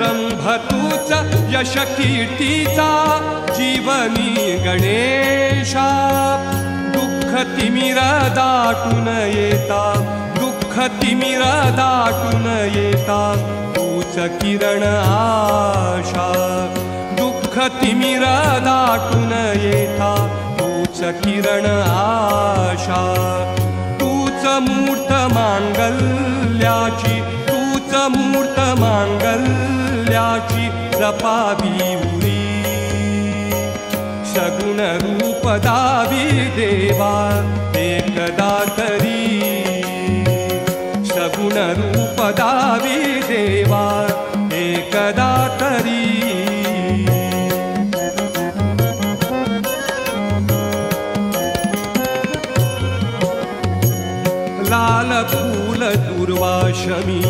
रंभ तूच यश कीर्तीचा जीवनी गणेशा दुःख तिमिर दाटून येता दुःख तिमिर दाटून येता तूच किरण आशा दुःख तिमिर दाटून येता तूच किरण आशा तूच मूर्त मांगल्याची तूच मूर्त मांगल्याची जपावी उरी सगुण रूप दावी देवा एकदा तरी सगुण रूप दावी देवा एकदा तरी लाल फूल दुर्वाशमी